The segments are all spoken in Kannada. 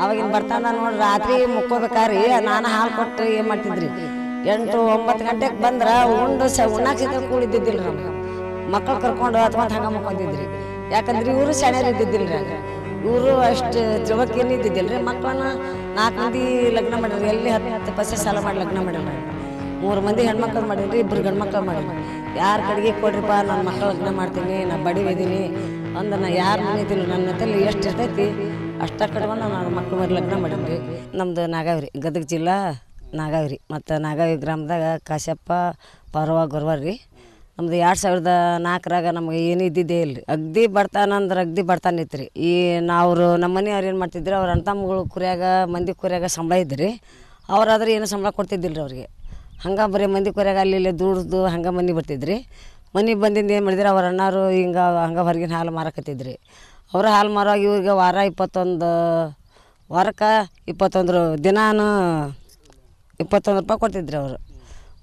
ಅವಾಗಿನ ಬರ್ತಾನ ನೋಡಿ ರಾತ್ರಿ ಮುಕ್ಕೋಬೇಕಾರಿ ನಾನು ಹಾಲು ಕೊಟ್ಟು ಏನು ಮಾಡ್ತಿದ್ರಿ 8-9 ಗಂಟೆಗೆ ಬಂದ್ರೆ ಉಂಡು ಉಣ್ಣಾಕ ಕೂಡಿದ್ದಿದ್ದಿಲ್ಲ ನಮ್ಗೆ ಮಕ್ಕಳು ಕರ್ಕೊಂಡು ಅಥವಾ ಹಂಗೆ ಮುಕ್ಕೊಂತಿದ್ರಿ ಯಾಕಂದ್ರೆ ಇವರು ಸೆಣೆರು ಇದ್ದಿದ್ದಿಲ್ಲ ರೀ ಇವರು ಅಷ್ಟು ತಿಳ್ವಕ್ಕೇನು ಇದ್ದಿದ್ದಿಲ್ಲ ರೀ ಮಕ್ಕಳನ್ನ 4 ಮಂದಿ ಲಗ್ನ ಮಾಡಿರಿ ಎಲ್ಲಿ 10 ಪೈಸೆ ಸಾಲ ಮಾಡಿ ಲಗ್ನ ಮಾಡಿಲ್ಲ 3 ಮಂದಿ ಹೆಣ್ಮಕ್ಳು ಮಾಡಿರಿ 2 ಗಂಡು ಮಕ್ಳು ಮಾಡಿರಿ ಯಾರ ಕಡೆಗೆ ಕೊಡ್ರಿಪ್ಪ ನನ್ನ ಮಕ್ಕಳು ಲಗ್ನ ಮಾಡ್ತೀನಿ ನಾ ಬಡಿ ಒಯ್ದೀನಿ ಅಂದ ನಾ ಯಾರು ಮನೆದಿಲ್ಲ ನನ್ನ ಹತ್ತಲ್ಲಿ ಎಷ್ಟು ಇರ್ತೈತಿ ಅಷ್ಟ ಕಟ್ಕೊಂಡು ನಾನು ಮಕ್ಳು ಮರಿ ಲಗ್ನ ಮಾಡೀನಿ ನಮ್ಮದು ನಾಗಾವಿ ರೀ ಗದಗ ಜಿಲ್ಲಾ ನಾಗಾವಿ ರೀ ಮತ್ತು ನಾಗಾವಿ ಗ್ರಾಮದಾಗ ಕಾಶ್ಯಪ್ಪ ಪರ್ವ ಗೊರ್ವರ್ ರೀ ನಮ್ದು 2004ರಾಗ ನಮ್ಗೆ ಏನು ಇದ್ದಿದ್ದೇ ಇಲ್ಲ ರೀ ಅಗ್ದಿ ಬಡ್ತಾನ ಅಂದ್ರೆ ಅಗ್ದಿ ಬಡ್ತಾನ ಇತ್ತು ರೀ ಈ ನಾವು ನಮ್ಮ ಮನೆಯವ್ರು ಏನು ಮಾಡ್ತಿದ್ರು ಅವ್ರ ಅಣ್ಣ ತಮ್ಮಗಳು ಕುರಿಯಾಗ ಮಂದಿ ಕುರಿಯಾಗ ಸಂಬಳ ಇದ್ರಿ ಅವ್ರಾದ್ರೆ ಏನು ಸಂಬಳ ಕೊಡ್ತಿದ್ದಿಲ್ಲ ರೀ ಅವ್ರಿಗೆ ಹಂಗೆ ಬರೀ ಮಂದಿ ಕುರಿಯಾಗ ಅಲ್ಲಿ ದುಡ್ದು ಹಂಗೆ ಮನೆ ಬರ್ತಿದ್ರಿ ಮನೆ ಬಂದಿಂದ ಏನು ಮಾಡಿದ್ರು ಅವ್ರ ಅಣ್ಣಾರು ಹಿಂಗೆ ಹಂಗೆ ಹೊರಗಿನ ಹಾಲು ಮಾರಕತ್ತಿದ್ರಿ ಅವ್ರ ಹಾಲು ಮಾರುವಾಗ ಇವ್ರಿಗೆ ವಾರ 21 ವಾರಕ್ಕೆ 21 ದಿನಾನು 21 ರೂಪಾಯಿ ಕೊಡ್ತಿದ್ರಿ ಅವರು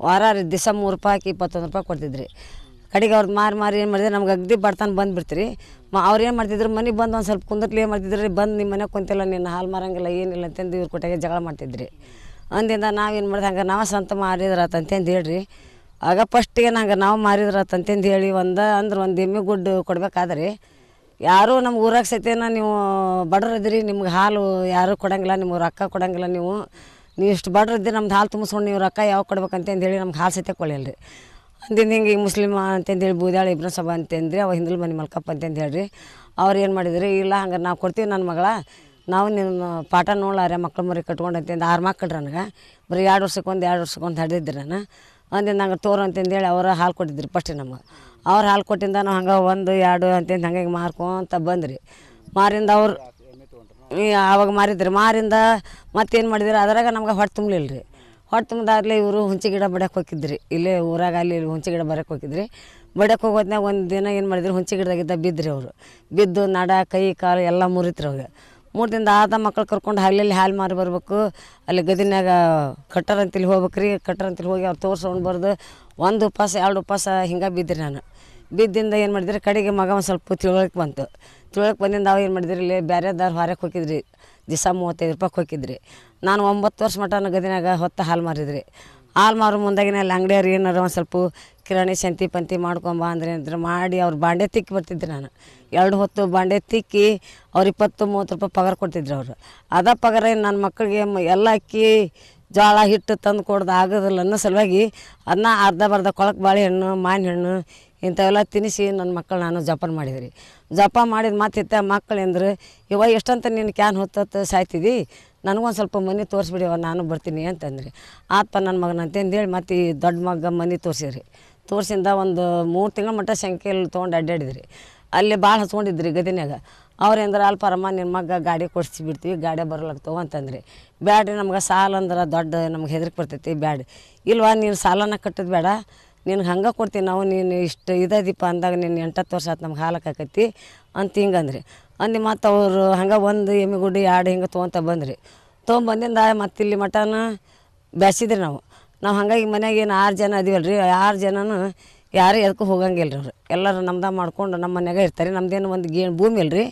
ವಾರ ದಿವಸ 3 ರೂಪಾಯಿ ಹಾಕಿ 21 ರೂಪಾಯಿ ಕೊಡ್ತಿದ್ರಿ ಕಡೆಗೆ ಅವ್ರದ್ದು ಮಾರಿ ಏನು ಮಾಡಿದ್ರೆ ನಮ್ಗೆ ಅಗ್ದಿ ಬಡ್ತಾನೆ ಬಂದುಬಿಡ್ತೀರಿ ಅವ್ರು ಏನು ಮಾಡ್ತಿದ್ರು ಮನೆಗೆ ಬಂದು ಒಂದು ಸ್ವಲ್ಪ ಕುಂದಟ್ಲಿ ಏನು ಮಾಡ್ತಿದ್ರಿ ಬಂದು ನಿಮ್ಮ ಮನೆಗೆ ಕುಂತಿಲ್ಲ ನಿನ್ನ ಹಾಲು ಮಾರಂಗಿಲ್ಲ ಏನಿಲ್ಲ ಅಂತಂದು ಇವ್ರ ಕೊಟ್ಟಾಗೆ ಜಗಳ ಮಾಡ್ತಿದ್ರಿ ಅಂದಿಂದ ನಾವೇನು ಮಾಡಿದೆ ಹಂಗೆ ನಾವು ಸ್ವಂತ ಮಾರಿದ್ರಾತಂತಂದು ಹೇಳ್ರಿ ಆಗ ಫಸ್ಟಿಗೆ ಹಂಗೆ ನಾವು ಮಾರಿದ್ರಾತಂತಂದು ಹೇಳಿ ಒಂದು ಎಮ್ಮೆ ಗುಡ್ಡು ಕೊಡ್ಬೇಕಾದ್ರೆ ಯಾರೂ ನಮ್ಮ ಊರಾಗ ಸತ್ಯನ ನೀವು ಬಡ್ರದಿರಿ ನಿಮ್ಗೆ ಹಾಲು ಯಾರೂ ಕೊಡೋಂಗಿಲ್ಲ ನಿಮ್ಗೆ ರೊಕ್ಕ ಕೊಡೋಂಗಿಲ್ಲ ನೀವು ಇಷ್ಟು ಬಡ್ರದ್ದು ನಮ್ದು ಹಾಲು ತುಂಬಿಸ್ಕೊಂಡು ನೀವು ರೊಕ್ಕ ಯಾವ ಕೊಡ್ಬೇಕಂತಂದು ಹೇಳಿ ನಮ್ಗೆ ಹಾಲು ಸತ್ಯ ಕೊಡಲಿಲ್ಲ ರೀ ಅಂದಿಂದ ಹಿಂಗೆ ಈಗ ಮುಸ್ಲಿಮ್ ಅಂತಂದೇಳಿ ಬೂದಾಳಿ ಇಬ್ರು ಸಭಾ ಅಂತಂದ್ರಿ ಅವ ಹಿಂದಲ್ ಮನೆ ಮಲ್ಕಪ್ಪ ಅಂತಂದು ಹೇಳ್ರಿ ಅವ್ರು ಏನು ಮಾಡಿದ್ರಿ ಇಲ್ಲ ಹಂಗೆ ನಾವು ಕೊಡ್ತೀವಿ ನನ್ನ ಮಗಳ ನಾವು ನಿಮ್ಮ ಪಾಠ ನೋಡ್ಲಾರೆ ಮಕ್ಳು ಮರಿ ಕಟ್ಕೊಂಡು ಅಂತಂದು 6 ಮಕ್ಕಳು ನನಗೆ ಬರೀ 2 ವರ್ಷಕ್ಕೊಂದು ಹಡ್ದಿದ್ರಿ ನಾನು ಅಂದಿಂದ ನಂಗೆ ತೋರು ಅಂತಂದೇಳಿ ಅವ್ರು ಹಾಲು ಕೊಟ್ಟಿದ್ರಿ ಫಸ್ಟ್ ನಮಗೆ ಅವ್ರು ಹಾಲು ಕೊಟ್ಟಿಂದ ನಾವು ಹಂಗೆ 1 2 ಅಂತಂದು ಹಂಗೆ ಮಾರ್ಕೊಂತ ಬಂದ್ರಿ ಮಾರಿಂದ ಅವ್ರು ಆವಾಗ ಮಾರಿದ್ರಿ ಮಾರಿಂದ ಮತ್ತೇನು ಮಾಡಿದ್ರಿ ಅದ್ರಾಗ ನಮ್ಗೆ ಹೊಟ್ಟೆ ತುಂಬಲಿಲ್ಲ ರೀ ಹೊಟ್ಟೆ ತುಂಬಿದಾಗಲೇ ಇವರು ಹುಂಚಿ ಗಿಡ ಬಡ್ಯಕ್ಕೆ ಹೋಗಿದ್ರಿ ಇಲ್ಲೇ ಊರಾಗ ಅಲ್ಲಿ ಹುಂಚಿ ಗಿಡ ಬರಕ್ಕೆ ಹೋಗಿದ್ರಿ ಬಡ್ಯಕ್ಕೆ ಹೋಗೋದ್ನಾಗ ಒಂದು ದಿನ ಏನು ಮಾಡಿದ್ರಿ ಹುಂಚಿ ಗಿಡದಾಗಿದ್ದ ಬಿದ್ದ್ರಿ ಅವರು ಬಿದ್ದು ನಡ ಕೈ ಕಾಲು ಎಲ್ಲ ಮುರಿತ್ರಿ ಅವಾಗ ಮೂರ್ದಿಂದ ಆದ ಮಕ್ಳು ಕರ್ಕೊಂಡು ಹಳ್ಳಿಯಲ್ಲಿ ಹಾಲು ಮಾರಿ ಬರ್ಬೇಕು ಅಲ್ಲಿ ಗದಿನಾಗ ಕಟ್ಟರ್ ಅಂತೇಳಿ ಹೋಗ್ಬೇಕು ರೀ ಕಟ್ಟರ್ ಅಂತೇಳಿ ಹೋಗಿ ಅವ್ರು ತೋರ್ಸ್ಕೊಂಡು ಬರ್ದು 1 ಉಪವಾಸ 2 ಉಪವಾಸ ಹಿಂಗೆ ಬಿದ್ದಿರಿ ನಾನು ಬಿದ್ದಿಂದ ಏನು ಮಾಡಿದ್ರಿ ಕಡೆಗೆ ಮಗ ಒಂದು ಸ್ವಲ್ಪ ತಿಳುವಳಿಕೆ ಬಂದಿಂದ ನಾವು ಏನು ಮಾಡಿದ್ರಿ ಇಲ್ಲಿ ಬೇರೆದಾರು ಹೊರಕ್ಕೆ ಹೋಗಿದ್ರಿ ದಿವಸ 35 ರೂಪಾಯಿ ಹೋಗಿದ್ರಿ ನಾನು 9 ವರ್ಷ ಮಟನ ಗದಿನಾಗ ಹೊತ್ತು ಹಾಲು ಮಾರಿದ್ರಿ ಹಾಲು ಮಾರೋ ಮುಂದಾಗಿನ ಅಲ್ಲಿ ಅಂಗಡಿಯವ್ರು ಏನಾರು ಒಂದು ಸ್ವಲ್ಪ ಕಿರಾಣಿ ಸಂತಿ ಪಂತಿ ಮಾಡ್ಕೊಂಬ ಅಂದ್ರೆ ಮಾಡಿ ಅವ್ರು ಬಾಂಡೆ ತಿಕ್ಕಿ ಬರ್ತಿದ್ರಿ ನಾನು 2 ಹೊತ್ತು ಬಾಂಡೆ ತಿಕ್ಕಿ ಅವ್ರು 20-30 ರೂಪಾಯಿ ಪಗಾರ ಕೊಡ್ತಿದ್ರು ಅವರು ಅದ ಪಗಾರ ನನ್ನ ಮಕ್ಕಳಿಗೆ ಎಲ್ಲ ಅಕ್ಕಿ ಜೋಳ ಹಿಟ್ಟು ತಂದು ಕೊಡ್ದು ಆಗೋದಿಲ್ಲ ಅನ್ನೋ ಸಲುವಾಗಿ ಅದನ್ನ ಅರ್ಧ ಕೊಳಕ್ಕೆ ಬಾಳೆಹಣ್ಣು ಮಾವಿನಹಣ್ಣು ಇಂಥವೆಲ್ಲ ತಿನ್ನಿಸಿ ನನ್ನ ಮಕ್ಕಳು ನಾನು ಜೋಪಾನ ಮಾಡಿದ್ರಿ ಜೋಪಾನ ಮಾಡಿದ ಮಾತಿತ್ತ ಮಕ್ಕಳು ಅಂದ್ರೆ ಇವಾಗ ಎಷ್ಟಂತ ನೀನು ಕ್ಯಾನ್ ಹೊತ್ತು ಸಾಯ್ತಿದ್ದಿ ನನಗೊಂದು ಸ್ವಲ್ಪ ಮನೆ ತೋರಿಸ್ಬಿಡಿವ ನಾನು ಬರ್ತೀನಿ ಅಂತಂದ್ರಿ ಆತ್ಪ ನನ್ನ ಮಗನ ಅಂತಂದೇಳಿ ಮತ್ತು ಈ ದೊಡ್ಡ ಮಗ ಮನೆ ತೋರಿಸಿದ್ರಿ ತೋರಿಸಿಂದ ಒಂದು 3 ತಿಂಗಳ ಮಟ್ಟ ಸಂಖ್ಯೆಯಲ್ಲಿ ತೊಗೊಂಡು ಅಡ್ಡಾಡಿದ್ರಿ ಅಲ್ಲಿ ಭಾಳ ಹಚ್ಕೊಂಡಿದ್ರಿ ಗದಿನಾಗ ಅವ್ರೇಂದ್ರೆ ಅಲ್ಪರಮ್ಮ ನಿನ್ನ ಮಗ ಗಾಡಿ ಕೊಡಿಸಿ ಬಿಡ್ತೀವಿ ಗಾಡಿ ಬರಲಾಗ್ತವೆ ಅಂತಂದ್ರಿ ಬ್ಯಾಡ್ರಿ ನಮ್ಗೆ ಸಾಲ ಅಂದ್ರೆ ದೊಡ್ಡ ನಮ್ಗೆ ಹೆದರಿಕೆ ಬರ್ತೈತಿ ಬ್ಯಾಡ ಇಲ್ವಾ ನೀನು ಸಾಲನ ಕಟ್ಟೋದು ಬೇಡ ನಿನ್ಗೆ ಹಂಗೆ ಕೊಡ್ತೀನಿ ನಾವು ನೀನು ಇಷ್ಟು ಇದೀಪ ಅಂದಾಗ ನೀನು 8-10 ವರ್ಷ ಆಯ್ತು ನಮ್ಗೆ ಹಾಲಕ್ಕೆ ಆಕೈತಿ ಅಂತ ಹಿಂಗಂದ್ರಿ ಅಂದು ಮತ್ತು ಅವರು ಹಂಗೆ 1 ಎಮ್ಮೆ ಗುಡ್ಡಿ 2 ಹಿಂಗೆ ತೊಗೊತ ಬಂದ್ರಿ ತೊಗೊಂಬಂದಿಂದ ಮತ್ತು ಇಲ್ಲಿ ಮಟನ ಬೇಸಿದ್ರಿ ನಾವು ಹಾಗಾಗಿ ಮನ್ಯಾಗ ಏನು 6 ಜನ ಅದೀವಲ್ಲ ರೀ 6 ಜನನೂ ಯಾರು ಎದಕ್ಕೂ ಹೋಗಂಗಿಲ್ಲ ರೀ ಅವ್ರು ಎಲ್ಲರೂ ನಮ್ದು ಮಾಡ್ಕೊಂಡು ನಮ್ಮ ಮನ್ಯಾಗ ಇರ್ತಾರೆ ನಮ್ದೇನು ಒಂದು ಭೂಮಿ ಇಲ್ಲ ರೀ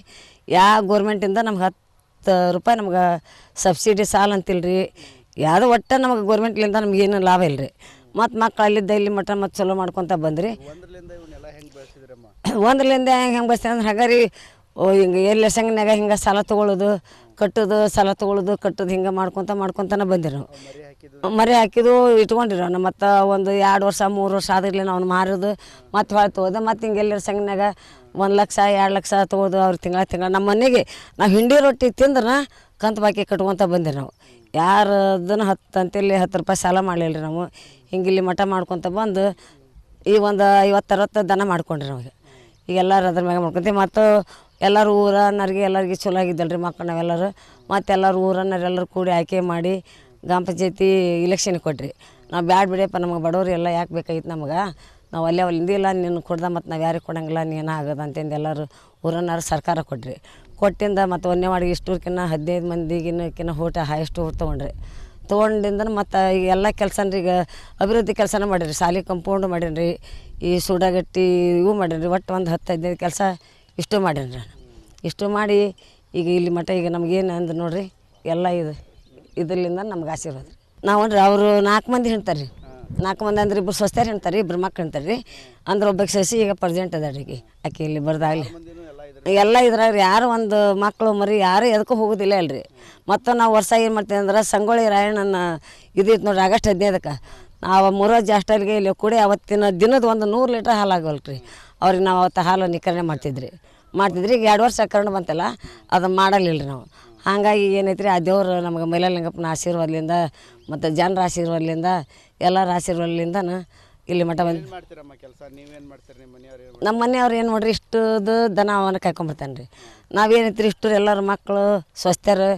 ಯಾವ ಗೋರ್ಮೆಂಟಿಂದ ನಮ್ಗೆ 10 ರೂಪಾಯಿ ನಮ್ಗೆ ಸಬ್ಸಿಡಿ ಸಾಲ ಅಂತಿಲ್ಲ ರೀ ಯಾವುದೋ ಒಟ್ಟು ನಮಗೆ ಗೋರ್ಮೆಂಟ್ಲಿಂದ ನಮ್ಗೇನು ಲಾಭ ಇಲ್ಲ ರೀ ಮತ್ತು ಮಕ್ಳು ಅಲ್ಲಿದ್ದ ಇಲ್ಲಿ ಮಟ್ಟ ಮತ್ತು ಚಲೋ ಮಾಡ್ಕೊತ ಬಂದ್ರಿ ಒಂದ್ರಲಿಂದ ಹೆಂಗೆ ಬೆಳೆಸ್ತೀವಿ ಅಂದ್ರೆ ಹಾಗೆ ರೀ ಹಿಂಗೆ ಎಲ್ಲ ಸಂಘನಾಗ ಹಿಂಗೆ ಸಾಲ ತೊಗೊಳ್ಳೋದು ಕಟ್ಟೋದು ಹಿಂಗೆ ಮಾಡ್ಕೊತಾನೆ ಬಂದಿರಿ ನಾವು ಮರಿ ಹಾಕಿದ್ದು ಇಟ್ಕೊಂಡಿರಿ ನಾವು ಮತ್ತು ಒಂದು 2 ವರ್ಷ 3 ವರ್ಷ ಆದಿರಲಿ ನಾವು ಮಾರೋದು ಮತ್ತು ಹೊಳೆ ತೊಗೋದು ಮತ್ತು ಹಿಂಗೆ ಎಲ್ಲರ ಸಂಘನಾಗ 1 ಲಕ್ಷ 2 ಲಕ್ಷ ತೊಗೋದು ಅವ್ರು ತಿಂಗಳ ನಮ್ಮ ಮನೆಗೆ ನಾವು ಹಿಂಡಿ ರೊಟ್ಟಿ ತಿಂದ್ರೆ ಕಂತು ಬಾಕಿ ಕಟ್ಕೊತ ಬಂದಿರಿ ನಾವು ಯಾರದನ್ನು 10 ಅಂತೇಳಿ 10 ರೂಪಾಯಿ ಸಾಲ ಮಾಡಲಿಲ್ಲ ರೀ ನಾವು ಹಿಂಗೆ ಇಲ್ಲಿ ಮಠ ಮಾಡ್ಕೊತ ಬಂದು ಈ ಒಂದು 50-60 ದನ ಮಾಡ್ಕೊಂಡ್ರಿ ನಮಗೆ ಈಗ ಎಲ್ಲರೂ ಅದ್ರ ಮ್ಯಾಗ ಮಾಡ್ಕೊತೀವಿ ಮತ್ತು ಎಲ್ಲರೂ ಊರನ್ನರಿಗೆ ಎಲ್ಲರಿಗೆ ಚಲೋ ಆಗಿದ್ದಲ್ಲ ರೀ ಮಕ್ಕಳು ನಾವೆಲ್ಲರೂ ಮತ್ತು ಎಲ್ಲರೂ ಊರನ್ನರೆಲ್ಲರೂ ಕೂಡಿ ಆಯ್ಕೆ ಮಾಡಿ ಗ್ರಾಮ ಪಂಚಾಯತಿ ಇಲೆಕ್ಷನ್ಗೆ ಕೊಟ್ರಿ ನಾವು ಬ್ಯಾಡ ಬಿಡಿಯಪ್ಪ ನಮಗೆ ಬಡವ್ರು ಎಲ್ಲ ಯಾಕೆ ಬೇಕಾಗಿತ್ತು ನಮಗೆ ನಾವು ಅಲ್ಲೇ ಹಿಂದಿಲ್ಲ ನೀನು ಕೊಡ್ದ ಮತ್ತು ನಾವು ಯಾರಿಗೆ ಕೊಡಂಗಿಲ್ಲ ನೀನು ಆಗೋದು ಅಂತಂದು ಎಲ್ಲರೂ ಊರನ್ನಾರು ಸರ್ಕಾರ ಕೊಟ್ರಿ ಕೊಟ್ಟಿಂದ ಮತ್ತು ಒಂದೇ ಮಾಡಿ ಇಷ್ಟೂರ್ಕಿನ್ನ 15 ಮಂದಿಗಿನ್ನಕ್ಕಿನ್ನ ಊಟ ಹೈಯೆಸ್ಟ್ ಊಟ ತೊಗೊಂಡಿಂದ ಮತ್ತು ಈಗ ಎಲ್ಲ ಕೆಲಸ ಈಗ ಅಭಿವೃದ್ಧಿ ಕೆಲಸನ ಮಾಡೀನಿ ಶಾಲೆ ಕಂಪೌಂಡ್ ಮಾಡೀನಿ ಈ ಸುಡಗಟ್ಟಿ ಇವು ಮಾಡೀನಿ ಒಟ್ಟು ಒಂದು 10-15 ಕೆಲಸ ಇಷ್ಟು ಮಾಡೀನಿ ನಾನು ಇಷ್ಟು ಮಾಡಿ ಈಗ ಇಲ್ಲಿ ಮಟ್ಟ ಈಗ ನಮಗೇನು ಅಂದ್ರೆ ನೋಡಿರಿ ಎಲ್ಲ ಇದರಿಂದ ನಮ್ಗೆ ಆಶೀರ್ವಾದ ರೀ. ನಾವನ್ರಿ ಅವರು 4 ಮಂದಿ ಹೇಳ್ತಾರೆ ರೀ. 4 ಮಂದಿ ಅಂದ್ರೆ 2 ಸ್ವಸ್ಥರು ಹೇಳ್ತಾರೆ, 2 ಮಕ್ಳು ಹೇಳ್ತಾರೆ ರೀ. ಅಂದ್ರೆ ಒಬ್ಬಕ್ಕೆ ಸಸಿ ಈಗ ಪ್ರೆಸೆಂಟ್ ಅದಾಳ್ರಿ ಆಕೆ ಇಲ್ಲಿ ಬರ್ದಾಗಲಿ ಎಲ್ಲ ಇದ್ರಾಗ ಯಾರು ಒಂದು ಮಕ್ಕಳು ಮರಿ ಯಾರು ಎದಕ್ಕೂ ಹೋಗೋದಿಲ್ಲ ಅಲ್ರಿ. ಮತ್ತು ನಾವು ವರ್ಷ ಏನು ಮಾಡ್ತೀವಿ ಅಂದ್ರೆ ಸಂಗೊಳ್ಳಿ ರಾಯಣ್ಣನ ಇದಿತ್ತು ನೋಡ್ರಿ ಆಗಸ್ಟ್ 15ಕ್ಕೆ ನಾವು ಮೂರೋಜ್ ಹಾಸ್ಟೆಲ್ಗೆ ಇಲ್ಲಿ ಕೂಡಿ ಅವತ್ತಿನ ದಿನದ ಒಂದು 100 ಲೀಟ್ರ್ ಹಾಲು ಆಗವಲ್ರಿ. ಅವ್ರಿಗೆ ನಾವು ಅವತ್ತು ಹಾಲು ನಿಖರಣೆ ಮಾಡ್ತಿದ್ರಿ. ಈಗ 2 ವರ್ಷ ಕರೋಣ ಬಂತಲ್ಲ ಅದು ಮಾಡಲಿಲ್ಲ ರೀ ನಾವು. ಹಾಗಾಗಿ ಏನೈತ್ರಿ ಆ ದೇವರು ನಮಗೆ ಮೈಲಾರಲಿಂಗಪ್ಪನ ಆಶೀರ್ವಾದದಿಂದ ಮತ್ತು ಜನರ ಆಶೀರ್ವಾದದಿಂದ ಎಲ್ಲರ ಆಶೀರ್ವಾದದಿಂದ ಇಲ್ಲಿ ಮಠ ಬಂದು ನಮ್ಮ ಮನೆಯವ್ರು ಏನು ನೋಡ್ರಿ ಇಷ್ಟದು ದನ ಅವನ್ನ ಕಾಯ್ಕೊಂಬರ್ತಾನೆ ರೀ. ನಾವೇನೈತ್ರಿ ಇಷ್ಟು ಎಲ್ಲರ ಮಕ್ಕಳು ಸ್ವಸ್ಥರು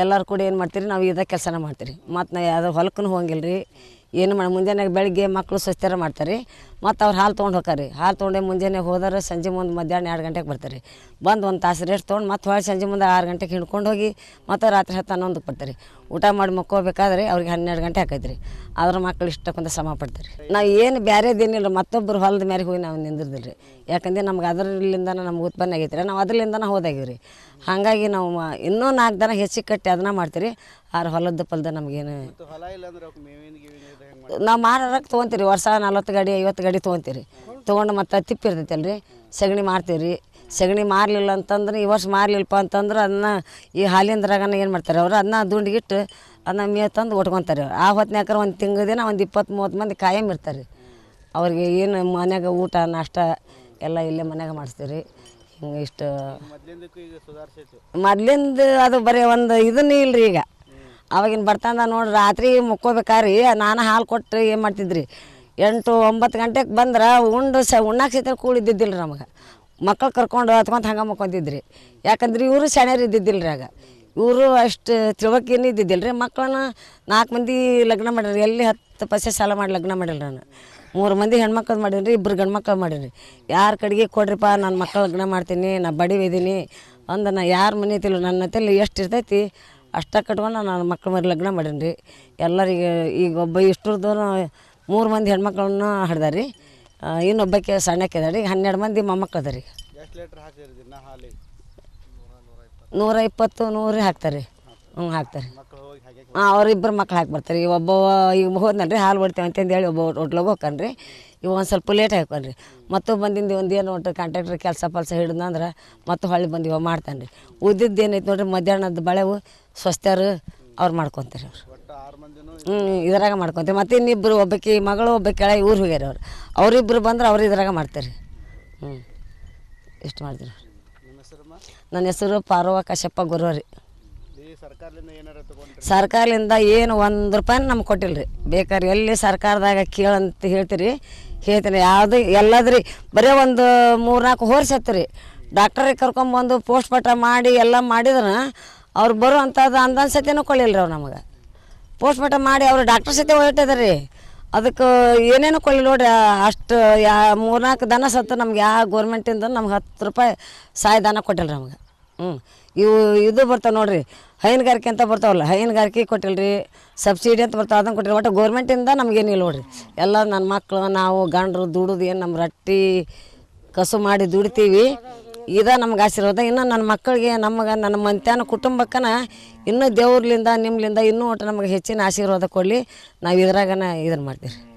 ಎಲ್ಲರೂ ಕೂಡ ಏನು ಮಾಡ್ತೀರಿ ನಾವು ಇದೇ ಕೆಲಸನ ಮಾಡ್ತೀರಿ. ಮತ್ತು ನಾ ಯಾವುದೋ ಹೊಲಕ್ಕೂ ಹೋಗಂಗಿಲ್ಲ ರೀ, ಏನು ಮಾಡಿ ಮುಂಜಾನೆ ಬೆಳಗ್ಗೆ ಮಕ್ಕಳು ಸ್ವಸ್ಥರ ಮಾಡ್ತಾರೆ. ಮತ್ತು ಅವ್ರು ಹಾಲು ತೊಗೊಂಡು ಹೋಗ್ತಾರೆ. ಹಾಲು ತೊಗೊಂಡೆ ಮುಂಜಾನೆ ಹೋದರೆ ಸಂಜೆ ಮುಂದೆ ಮಧ್ಯಾಹ್ನ 2 ಗಂಟೆಗೆ ಬರ್ತಾರೆ. ಬಂದು ಒಂದು ತಾಸು ರೆಸ್ಟ್ ತೊಗೊಂಡು ಮತ್ತು ಹೊಳೆ ಸಂಜೆ ಮುಂದೆ 6 ಗಂಟೆಗೆ ಹಿಡ್ಕೊಂಡು ಹೋಗಿ ಮತ್ತು ರಾತ್ರಿ 10 11ಕ್ಕೆ ಬರ್ತಾರೆ. ಊಟ ಮಾಡಿ ಮಕ್ಕೋಬೇಕಾದ್ರೆ ಅವ್ರಿಗೆ 12 ಗಂಟೆ ಆಕೈತ್ರಿ. ಆದ್ರೆ ಮಕ್ಳು ಇಷ್ಟಕ್ಕೊಂದು ಶ್ರಮ ಪಡ್ತಾರೆ. ನಾವು ಏನು ಬೇರೆದೇನಿಲ್ಲ ಮತ್ತೊಬ್ಬರು ಹೊಲದ ಮೇಲೆ ಹೋಗಿ ನಾವು ನಿಂದಿರ್ದಿಲ್ಲ ರೀ. ಯಾಕಂದ್ರೆ ನಮ್ಗೆ ಅದರಲ್ಲಿಂದ ನಮ್ಗೆ ಉತ್ಪನ್ನ ಆಗೈತೆ ರೀ, ನಾವು ಅದರಲ್ಲಿಂದನೇ ಹೋದಾಗಿವಿ ರೀ. ಹಾಗಾಗಿ ನಾವು ಇನ್ನೂ 4 ದನ ಹೆಚ್ಚಿಗೆ ಕಟ್ಟಿ ಅದನ್ನ ಮಾಡ್ತೀರಿ. ಆದ್ರೆ ಹೊಲದ ಪಲ್ದ ನಮಗೇನು ನಾವು ಮಾರಕ್ಕೆ ತೊಗೊತೀರಿ. ವರ್ಷ 40 ಗಾಡಿ 50 ಗಾಡಿ ತೊಗೊತೀರಿ. ತೊಗೊಂಡು ಮತ್ತು ತಿಪ್ಪಿ ಇರ್ತೈತೆ ಅಲ್ರಿ, ಸಗಣಿ ಮಾರ್ತೀವಿ ರೀ. ಸಗಣಿ ಮಾರಲಿಲ್ಲ ಅಂತಂದ್ರೆ ಈ ವರ್ಷ ಮಾರಲಿಲ್ಲಪ್ಪ ಅಂತಂದ್ರೆ ಅದನ್ನ ಈ ಹಾಲಿಂದ್ರಾಗನ ಏನು ಮಾಡ್ತಾರೆ ಅವರು ಅದನ್ನ ದುಂಡಿಗಿಟ್ಟು ಅದನ್ನ ಮೇವು ತಂದು ಉಟ್ಕೊತಾರೆ. ಆ ಹೊತ್ತಿನಾಕರ ಒಂದು ತಿಂಗಳ ದಿನ ಒಂದು 20-30 ಮಂದಿ ಕಾಯಂ ಇರ್ತಾರೆ. ಅವ್ರಿಗೆ ಏನು ಮನ್ಯಾಗ ಊಟ ನಾಷ್ಟ ಎಲ್ಲ ಇಲ್ಲೇ ಮನ್ಯಾಗ ಮಾಡಿಸ್ತೀವಿ ರೀ. ಹಿಂಗೆ ಇಷ್ಟು ಮೊದ್ಲಿಂದ ಅದು ಬರೀ ಒಂದು ಇದನ್ನೇ ಇಲ್ರಿ. ಈಗ ಅವಾಗಿನ ಬರ್ತಂದ ನೋಡ್ರಿ ರಾತ್ರಿ ಮುಕ್ಕೋಬೇಕಾರಿ ನಾನು ಹಾಲು ಕೊಟ್ಟು ಏನು ಮಾಡ್ತಿದ್ರಿ 8-9 ಗಂಟೆಗೆ ಬಂದ್ರೆ ಉಣ್ಣಾಕ ಸಹಿತ ಕೂಳಿದ್ದಿದ್ದಿಲ್ಲ ರೀ. ನಮಗೆ ಮಕ್ಳು ಕರ್ಕೊಂಡು ಹತ್ಕೊಂತ ಹಂಗೆ ಮುಕ್ಕೊಂತಿದ್ರಿ. ಯಾಕಂದ್ರೆ ಇವರು ಶಾಣ್ಯರು ಇದ್ದಿದ್ದಿಲ್ಲ ರೀ. ಆಗ ಇವರು ಅಷ್ಟು ತಿಳ್ವಕ್ಕೇನು ಇದ್ದಿದ್ದಿಲ್ಲ ರೀ. ಮಕ್ಕಳನ್ನ 4 ಮಂದಿ ಲಗ್ನ ಮಾಡಿರಿ. ಎಲ್ಲಿ 10 ಪೈಸೆ ಸಾಲ ಮಾಡಿ ಲಗ್ನ ಮಾಡಿಲ್ಲ ನಾನು. 3 ಮಂದಿ ಹೆಣ್ಮಕ್ಳು ಮಾಡೀನಿ ರೀ, 2 ಗಂಡು ಮಕ್ಳು ಮಾಡೀನಿ. ಯಾರ ಕಡೆಗೆ ಕೊಡ್ರಿಪ್ಪ ನನ್ನ ಮಕ್ಕಳು ಲಗ್ನ ಮಾಡ್ತೀನಿ, ನಾ ಬಡಿವಿದ್ದೀನಿ ಅಂದ ನಾ ಯಾರ ಮನೆ ಐತಿಲ್ಲ ನನ್ನ ಹತ್ತಲ್ಲಿ ಎಷ್ಟು ಇರ್ತೈತಿ ಅಷ್ಟ ಕಟ್ಕೊಂಡು ನಾನು ಮಕ್ಳು ಮರಿ ಲಗ್ನ ಮಾಡೀನಿ ರೀ. ಎಲ್ಲರಿಗೆ ಈಗ ಒಬ್ಬ ಇಷ್ಟರದ್ದು 3 ಮಂದಿ ಹೆಣ್ಮಕ್ಳನ್ನ ಹಿಡ್ದಾರ ರೀ. ಇನ್ನೊಬ್ಬಕ್ಕೆ ಸಣ್ಣಕ್ಕೆ ಅದ ರೀ. 12 ಮಂದಿ ಮೊಮ್ಮಕ್ಳು ಅದ ರೀ. 120-100 ಹಾಕ್ತಾರೆ ರೀ. ಹಾಕ್ತಾರೆ. ಅವ್ರಿಬ್ಬರು ಮಕ್ಳು ಹಾಕಿ ಬರ್ತಾರೆ. ಈಗ ಒಬ್ಬ ಈಗ ಹೋದ್ನಲ್ರಿ ಹಾಲು ಹೊಡ್ತೇವೆ ಅಂತಂದು ಹೇಳಿ ಒಬ್ಬ ಒಟ್ಲೋಗಿ ಹೋಗ್ಕನ್ರಿ. ಇವ ಒಂದು ಸ್ವಲ್ಪ ಲೇಟ್ ಹಾಕೋನ್ರಿ. ಮತ್ತು ಬಂದಿಂದ ಒಂದು ಏನು ಒಟ್ಟು ಕಾಂಟ್ರಾಕ್ಟ್ರ್ ಕೆಲಸ ಹಿಡಿದಂದ್ರೆ ಮತ್ತು ಹೊಳ್ಳಿ ಬಂದು ಮಾಡ್ತಾನೆ ರೀ. ಉದ್ದಿದ್ದು ಏನೈತೆ ನೋಡ್ರಿ ಮಧ್ಯಾಹ್ನದ ಬಳೆವು ಸ್ವಸ್ಥರು ಅವ್ರು ಮಾಡ್ಕೊತಾರೆ. ಅವ್ರು ಇದ್ರಾಗ ಮಾಡ್ಕೊತಾರೆ. ಮತ್ತು ಇನ್ನಿಬ್ಬರು ಒಬ್ಬಾಕಿ ಮಗಳು ಒಬ್ಬಾಕಿ ಕೆಳಗೆ ಊರು ಹೋಗ್ಯಾರ ಅವ್ರು. ಅವರಿಬ್ಬರು ಬಂದ್ರೆ ಅವ್ರು ಇದ್ರಾಗ ಮಾಡ್ತಾರೆ. ಇಷ್ಟು ಮಾಡ್ತೀರಿ. ನನ್ನ ಹೆಸರು ಪಾರ್ವ ಕಶ್ಯಪ್ಪ ಗುರುವರಿ. ಸರ್ಕಾರದಿಂದ ಏನು 1 ರೂಪಾಯಿನ ನಮ್ಗೆ ಕೊಟ್ಟಿಲ್ಲ ರೀ. ಬೇಕಾದ್ರೆ ಎಲ್ಲಿ ಸರ್ಕಾರದಾಗ ಕೇಳಂತ ಹೇಳ್ತೀರಿ ಹೇಳ್ತೀನಿ. ಯಾವುದು ಎಲ್ಲದ್ರಿ ಬರೀ ಒಂದು 3-4 ಹೋರ್ಸ್ ಹತ್ರಿ ಡಾಕ್ಟರಿಗೆ ಕರ್ಕೊಂಬಂದು ಪೋಸ್ಟ್ ಮಾರ್ಟಮ್ ಮಾಡಿ ಎಲ್ಲ ಮಾಡಿದ್ರೆ ಅವ್ರು ಬರುವಂಥದ್ದು ಅಂದಾಜು ಸತಿನೂ ಕೊಡಲಿಲ್ಲ ರೀ. ಅವ್ರು ನಮಗೆ ಪೋಸ್ಟ್ ಮಾರ್ಟಮ್ ಮಾಡಿ ಅವರು ಡಾಕ್ಟರ್ ಸತಿ ಹೊರಟಿದ್ದಾರೆ ರೀ. ಅದಕ್ಕೆ ಏನೇನು ಕೊಡಲಿಲ್ಲ ನೋಡ್ರಿ. ಅಷ್ಟು 3-4 ದನ ಸತ್ತು ನಮ್ಗೆ ಯಾವ ಗೋರ್ಮೆಂಟಿಂದ ನಮ್ಗೆ 10 ರೂಪಾಯಿ ಸಹಾಯಧನ ಕೊಟ್ಟಿಲ್ಲ ರೀ ನಮ್ಗೆ. ಇದು ಬರ್ತಾವೆ ನೋಡ್ರಿ ಹೈನುಗಾರಿಕೆ ಅಂತ ಬರ್ತಾವಲ್ಲ, ಹೈನುಗಾರಿಕೆ ಕೊಟ್ಟಿಲ್ಲ ರೀ. ಸಬ್ಸಿಡಿ ಅಂತ ಬರ್ತಾವೆ ಅದನ್ನು ಕೊಟ್ಟಿಲ್ಲ. ಒಟ್ಟು ಗೋರ್ಮೆಂಟಿಂದ ನಮಗೇನಿಲ್ಲ ನೋಡ್ರಿ. ಎಲ್ಲ ನನ್ನ ಮಕ್ಕಳು ನಾವು ಗಂಡರು ದುಡಿದು ಏನು ನಮ್ಮ ರೊಟ್ಟಿ ಕಸು ಮಾಡಿ ದುಡಿತೀವಿ. ಇದೇ ನಮ್ಗೆ ಆಶೀರ್ವಾದ. ಇನ್ನು ನನ್ನ ಮಕ್ಕಳಿಗೆ ನಮಗೆ ನನ್ನ ಮಂತ್ಯಾನ ಕುಟುಂಬಕ್ಕನ ಇನ್ನೂ ದೇವ್ರಲಿಂದ ನಿಮ್ಮಿಂದ ಇನ್ನೂ ಒಟ್ಟು ನಮಗೆ ಹೆಚ್ಚಿನ ಆಶೀರ್ವಾದ ಕೊಡಲಿ. ನಾವು ಇದ್ರಾಗನ ಇದನ್ನು ಮಾಡ್ತೀವಿ.